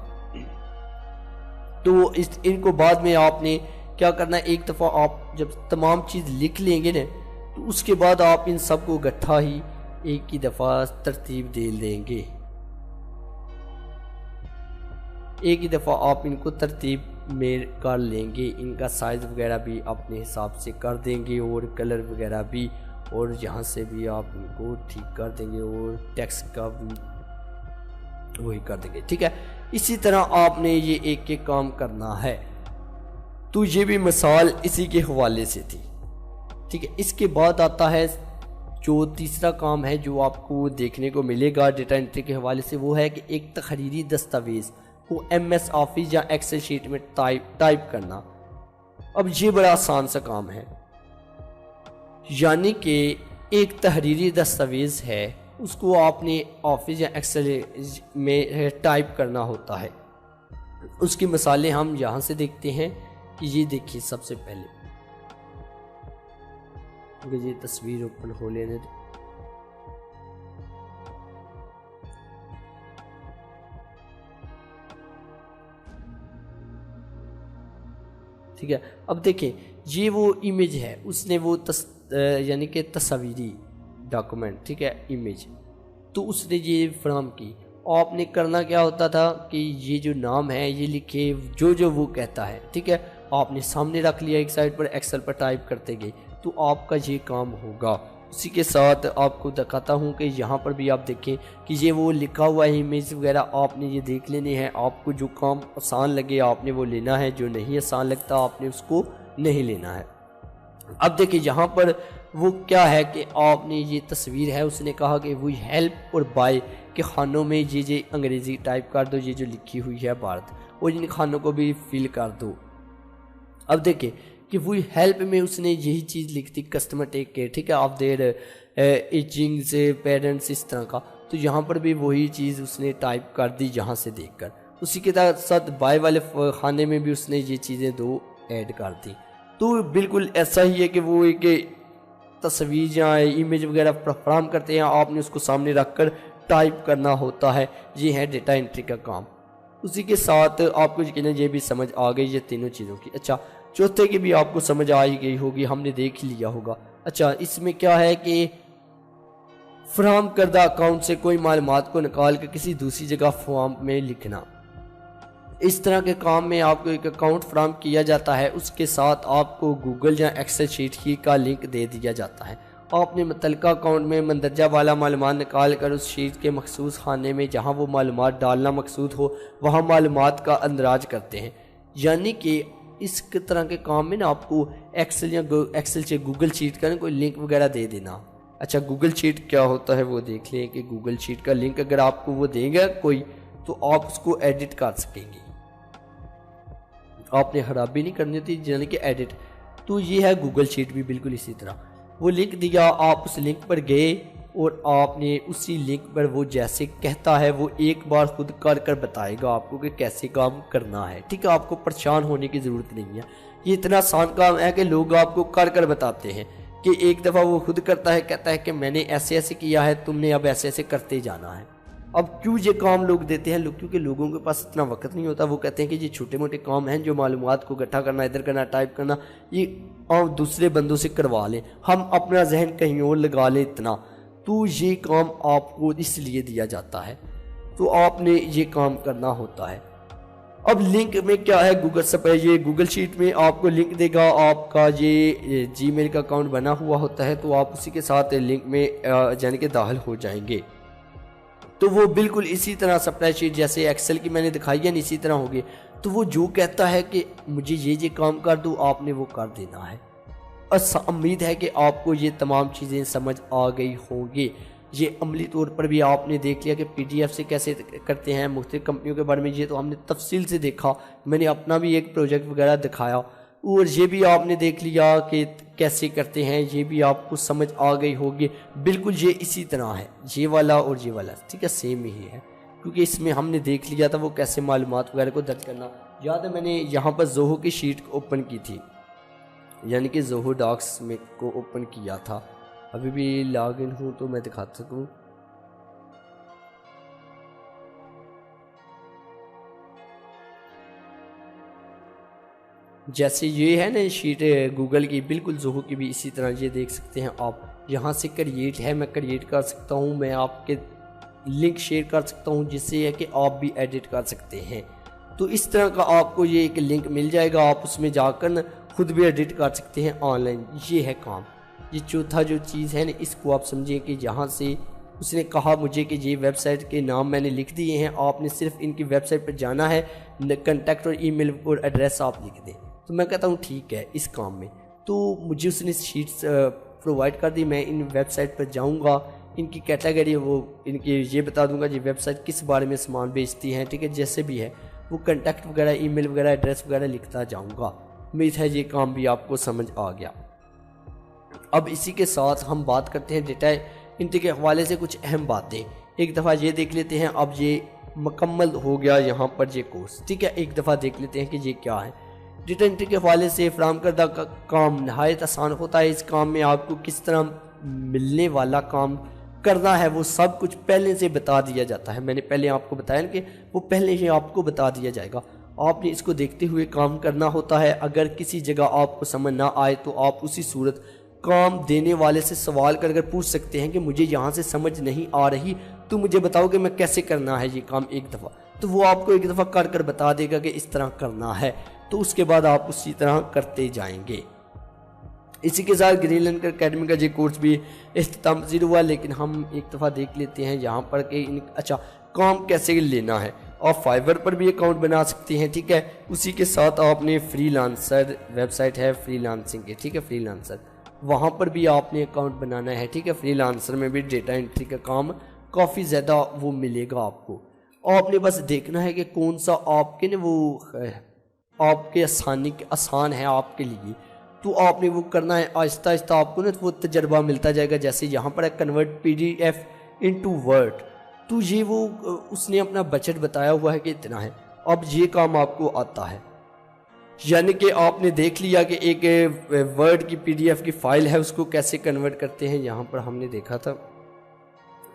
तो इनको बाद में आपने क्या करना है, एक दफ़ा आप जब तमाम चीज़ लिख लेंगे ना, तो उसके बाद आप इन सबको इकट्ठा ही एक ही दफ़ा तरतीब दे लेंगे। एक ही दफ़ा आप इनको तरतीब में कर लेंगे। इनका साइज़ वगैरह भी अपने हिसाब से कर देंगे और कलर वगैरह भी, और यहाँ से भी आप इनको ठीक कर देंगे और टेक्स्ट का भी वही कर देंगे। ठीक है, इसी तरह आपने ये एक एक काम करना है। तो ये भी मिसाल इसी के हवाले से थी। ठीक है, इसके बाद आता है जो तीसरा काम है जो आपको देखने को मिलेगा डेटा एंट्री के हवाले से, वो है कि एक तहरीरी दस्तावेज़ को MS ऑफिस या एक्सेल शीट में टाइप करना। अब ये बड़ा आसान सा काम है, यानी कि एक तहरीरी दस्तावेज़ है, उसको आपने ऑफिस या एक्सेल में टाइप करना होता है। उसकी मिसालें हम यहाँ से देखते हैं कि ये देखिए, सबसे पहले ये तस्वीर ओपन हो लेने दो। ठीक है, अब देखें ये वो इमेज है, उसने वो यानी कि तस्वीरी डॉक्यूमेंट, ठीक है, इमेज, तो उसने ये फराहम की। आपने करना क्या होता था कि ये जो नाम है ये लिखे जो वो कहता है। ठीक है, आपने सामने रख लिया एक साइड पर, एक्सेल पर टाइप करते गए, तो आपका ये काम होगा। उसी के साथ आपको दिखाता हूँ कि यहाँ पर भी आप देखें कि ये वो लिखा हुआ है, इमेज वगैरह आपने ये देख लेने हैं। आपको जो काम आसान लगे आपने वो लेना है, जो नहीं आसान लगता आपने उसको नहीं लेना है। अब देखिए यहाँ पर वो क्या है कि आपने ये तस्वीर है, उसने कहा कि वी हेल्प और बाय के खानों में ये अंग्रेज़ी टाइप कर दो, ये जो लिखी हुई है भारत, और इन खानों को भी फिल कर दो। अब देखिए कि वी हेल्प में उसने यही चीज़ लिख दी, कस्टमर टेक केयर, ठीक है, ऑफ देयर एजिंग से पेरेंट्स, इस तरह का। तो यहाँ पर भी वही चीज़ उसने टाइप कर दी यहाँ से देखकर। उसी के साथ बाय वाले खाने में भी उसने ये चीज़ें दो ऐड कर दी। तो बिल्कुल ऐसा ही है कि वो एक तस्वीर या इमेज वगैरह फराहम करते हैं, आपने उसको सामने रख कर टाइप करना होता है। ये है डेटा एंट्री का काम। उसी के साथ आपको यकीनन ये भी समझ आ गई ये तीनों चीज़ों की। अच्छा, चौथे की भी आपको समझ आ ही गई होगी, हमने देख लिया होगा। अच्छा, इसमें क्या है कि फराहम करदा अकाउंट से कोई मालूमात को निकाल कर किसी दूसरी जगह फॉर्म में लिखना। इस तरह के काम में आपको एक अकाउंट फराहम किया जाता है, उसके साथ आपको गूगल या एक्सेल शीट ही का लिंक दे दिया जाता है आपने मुतलका अकाउंट में मंदरजा वाला मालूमात निकाल कर उस शीट के मखसूस खाने में जहाँ वो मालूमात डालना मकसूद हो वहाँ मालूमात का अंदराज करते हैं। यानी कि इस तरह के काम में ना आपको एक्सेल या एक्सेल से गूगल शीट का कोई लिंक वगैरह दे देना। अच्छा, गूगल शीट क्या होता है वो देख लें कि गूगल शीट का लिंक अगर आपको वो देगा कोई तो आप उसको एडिट कर सकेंगे। आपने खराबी नहीं करनी होती, यानी कि एडिट। तो ये है गूगल शीट भी बिल्कुल इसी तरह। वो लिंक दिया, आप उस लिंक पर गए और आपने उसी लिंक पर वो जैसे कहता है वो एक बार खुद कर कर बताएगा आपको कि कैसे काम करना है। ठीक है, आपको परेशान होने की ज़रूरत नहीं है। ये इतना आसान काम है कि लोग आपको कर कर बताते हैं कि एक दफ़ा वो खुद करता है, कहता है कि मैंने ऐसे ऐसे किया है, तुमने अब ऐसे ऐसे करते जाना है। अब क्यों ये काम लोग देते हैं लोग? क्योंकि लोगों के पास इतना वक्त नहीं होता। वो कहते हैं कि ये छोटे मोटे काम हैं जो मालूमात को इकट्ठा करना, इधर करना, टाइप करना, ये और दूसरे बंदों से करवा लें, हम अपना जहन कहीं और लगा लें इतना। तो ये काम आपको इसलिए दिया जाता है, तो आपने ये काम करना होता है। अब लिंक में क्या है, गूगल से ये गूगल शीट में आपको लिंक देगा। आपका ये जीमेल का अकाउंट बना हुआ होता है तो आप उसी के साथ लिंक में यानी कि दाखिल हो जाएंगे। तो वो बिल्कुल इसी तरह स्प्रेडशीट जैसे एक्सेल की मैंने दिखाई है इसी तरह होगी। तो वो जो कहता है कि मुझे ये काम कर दो, आपने वो कर देना है। उम्मीद है कि आपको ये तमाम चीज़ें समझ आ गई होंगी। ये अमली तौर पर भी आपने देख लिया कि पीडीएफ से कैसे करते हैं, मुख्तलिफ कंपनियों के बारे में ये तो हमने तफसील से देखा। मैंने अपना भी एक प्रोजेक्ट वगैरह दिखाया और ये भी आपने देख लिया कि कैसे करते हैं, ये भी आपको समझ आ गई होगी। बिल्कुल ये इसी तरह है, ये वाला और ये वाला, ठीक है, सेम ही है। क्योंकि इसमें हमने देख लिया था वो कैसे मालूमात वगैरह को दर्ज करना। याद है मैंने यहाँ पर जोहो की शीट ओपन की थी, यानी कि जोहो डॉक्स में को ओपन किया था। अभी भी लॉग इन हूँ तो मैं दिखा सकूँ। जैसे ये है ना शीट गूगल की, बिल्कुल जोहो की भी इसी तरह ये देख सकते हैं आप। यहाँ से क्रिएट है, मैं क्रिएट कर सकता हूँ, मैं आपके लिंक शेयर कर सकता हूँ जिससे है कि आप भी एडिट कर सकते हैं। तो इस तरह का आपको ये एक लिंक मिल जाएगा, आप उसमें जाकर न खुद भी एडिट कर सकते हैं ऑनलाइन। ये है काम। ये चौथा जो चीज़ है ना, इसको आप समझिए कि यहाँ से उसने कहा मुझे कि ये वेबसाइट के नाम मैंने लिख दिए हैं, आपने सिर्फ इनकी वेबसाइट पर जाना है, कॉन्टैक्ट और ईमेल और एड्रेस आप लिख दें। तो मैं कहता हूँ ठीक है इस काम में। तो मुझे उसने शीट्स प्रोवाइड कर दी, मैं इन वेबसाइट पर जाऊँगा, इनकी कैटेगरी वो इनकी ये बता दूंगा ये वेबसाइट किस बारे में सामान बेचती हैं, ठीक है, जैसे भी है वो कॉन्टैक्ट वगैरह, ईमेल वगैरह, एड्रेस वगैरह लिखता जाऊँगा। उम्मीद है ये काम भी आपको समझ आ गया। अब इसी के साथ हम बात करते हैं डेटा एंट्री के हवाले से कुछ अहम बातें। एक दफ़ा ये देख लेते हैं, अब ये मुकम्मल हो गया यहाँ पर ये कोर्स, ठीक है। एक दफ़ा देख लेते हैं कि ये क्या है। डेटा एंट्री के हवाले से फराहम करदा का काम नहायत आसान होता है। इस काम में आपको किस तरह मिलने वाला काम करना है वो सब कुछ पहले से बता दिया जाता है। मैंने पहले आपको बताया कि वो पहले ही आपको बता दिया जाएगा, आपने इसको देखते हुए काम करना होता है। अगर किसी जगह आपको समझ ना आए तो आप उसी सूरत काम देने वाले से सवाल कर पूछ सकते हैं कि मुझे यहाँ से समझ नहीं आ रही, तो मुझे बताओ कि मैं कैसे करना है ये काम एक दफ़ा। तो वो आपको एक दफ़ा कर बता देगा कि इस तरह करना है, तो उसके बाद आप उसी तरह करते जाएंगे। इसी के साथ ग्रीनलैंड अकेडमी का ये कोर्स भी इख्तिताम पज़ीर हुआ, लेकिन हम एक दफ़ा देख लेते हैं यहाँ पर कि अच्छा काम कैसे लेना है। आप फाइवर पर भी अकाउंट बना सकते हैं, ठीक है। उसी के साथ आपने फ्रीलांसर वेबसाइट है फ्रीलांसिंग की, ठीक है, फ्रीलांसर, वहाँ पर भी आपने अकाउंट बनाना है, ठीक है। फ्रीलांसर में भी डेटा एंट्री का काम काफ़ी ज़्यादा वो मिलेगा आपको। आपने बस देखना है कि कौन सा आपके ने वो आपके आसान है आपके लिए, तो आपने वो करना है। आहिस्ता आहिस्ता आपको ना वो तजर्बा मिलता जाएगा। जैसे यहाँ पर है कन्वर्ट PDF इनटू वर्ड, तो ये वो उसने अपना बजट बताया हुआ है कि इतना है। अब ये काम आपको आता है, यानी कि आपने देख लिया कि एक वर्ड की PDF की फ़ाइल है, उसको कैसे कन्वर्ट करते हैं। यहाँ पर हमने देखा था,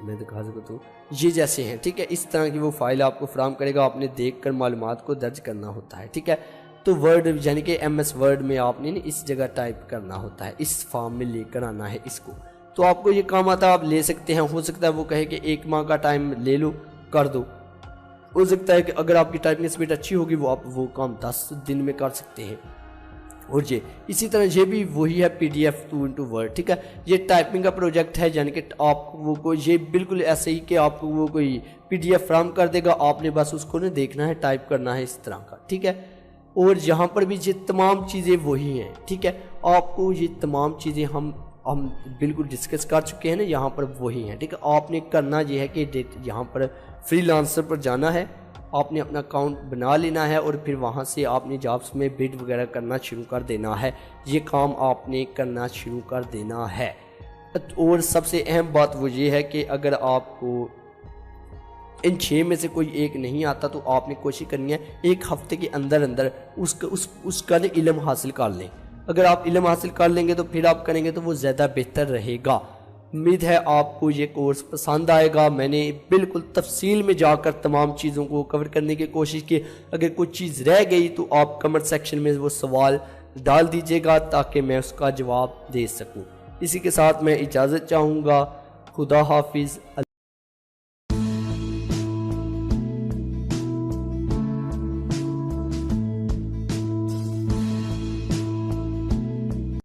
मैं दिखा सकता तो ये जैसे हैं, ठीक है। इस तरह की वो फाइल आपको फराहम करेगा, आपने देखकर मालूमात को दर्ज करना होता है, ठीक है। तो वर्ड यानी कि MS वर्ड में आपने इस जगह टाइप करना होता है, इस फॉर्म में लेकर आना है इसको, तो आपको ये काम आता है। आप ले सकते हैं, हो सकता है वो कहे कि 1 माह का टाइम ले लो कर दो, हो सकता है कि अगर आपकी टाइपिंग स्पीड अच्छी होगी वो आप वो काम 10 दिन में कर सकते हैं। और ये इसी तरह ये भी वही है PDF 2x वर्ड, ठीक है। ये टाइपिंग का प्रोजेक्ट है, यानी कि आपको वो कोई ये बिल्कुल ऐसे ही कि आपको वो कोई PDF फ्राहम कर देगा, आपने बस उसको ना देखना है, टाइप करना है इस तरह का, ठीक है। और यहाँ पर भी ये तमाम चीज़ें वही हैं, ठीक है। आपको ये तमाम चीज़ें हम बिल्कुल डिस्कस कर चुके हैं ना, यहाँ पर वही हैं, ठीक है। आपने करना ये है कि यहाँ पर फ्रीलांसर पर जाना है, आपने अपना अकाउंट बना लेना है और फिर वहाँ से आपने जॉब्स में बिड वगैरह करना शुरू कर देना है। ये काम आपने करना शुरू कर देना है। और सबसे अहम बात वो ये है कि अगर आपको इन 6 में से कोई एक नहीं आता तो आपने कोशिश करनी है 1 हफ्ते के अंदर अंदर उसका इल्म हासिल कर लें। अगर आप इल्म हासिल कर लेंगे तो फिर आप करेंगे तो वो ज़्यादा बेहतर रहेगा। उम्मीद है आपको ये कोर्स पसंद आएगा। मैंने बिल्कुल तफसील में जाकर तमाम चीज़ों को कवर करने की कोशिश की। अगर कोई चीज़ रह गई तो आप कमेंट सेक्शन में वो सवाल डाल दीजिएगा ताकि मैं उसका जवाब दे सकूं। इसी के साथ मैं इजाज़त चाहूँगा। खुदा हाफिज़।